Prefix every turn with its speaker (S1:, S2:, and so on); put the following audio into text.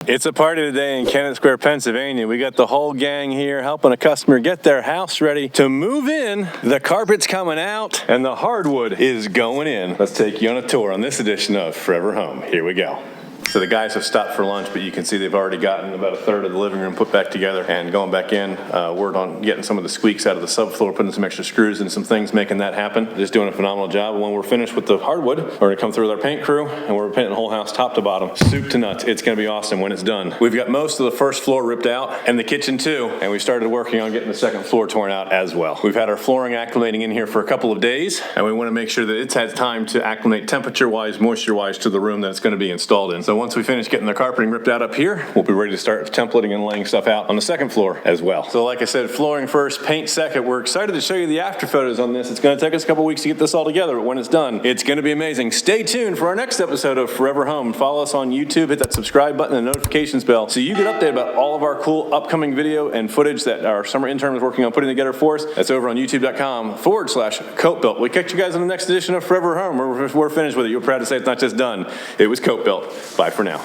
S1: It's a party today in Kennett Square, Pennsylvania. We got the whole gang here helping a customer get their house ready to move in. The carpet's coming out and the hardwood is going in. Let's take you on a tour on this edition of Forever Home. Here we go. So the guys have stopped for lunch, but you can see they've already gotten about a third of the living room put back together and going back in. Word on getting some of the squeaks out of the subfloor, putting some extra screws and some things, making that happen. Just doing a phenomenal job. When we're finished with the hardwood, we're gonna come through with our paint crew and we're painting the whole house top to bottom, soup to nuts. It's gonna be awesome when it's done. We've got most of the first floor ripped out and the kitchen too, and we started working on getting the second floor torn out as well. We've had our flooring acclimating in here for a couple of days, and we wanna make sure that it's had time to acclimate temperature-wise, moisture-wise to the room that it's gonna be installed in. So once we finish getting the carpeting ripped out up here, we'll be ready to start templating and laying stuff out on the second floor as well. So like I said, flooring first, paint second. We're excited to show you the after photos on this. It's going to take us a couple weeks to get this all together, but when it's done, it's going to be amazing. Stay tuned for our next episode of Forever Home. Follow us on YouTube, hit that subscribe button and notifications bell so you get updated about all of our cool upcoming video and footage that our summer intern is working on putting together for us. That's over on youtube.com/Cope. We'll catch you guys on the next edition of Forever Home. We're finished with it. You're proud to say it's not just done. It was Cope built. Bye for now.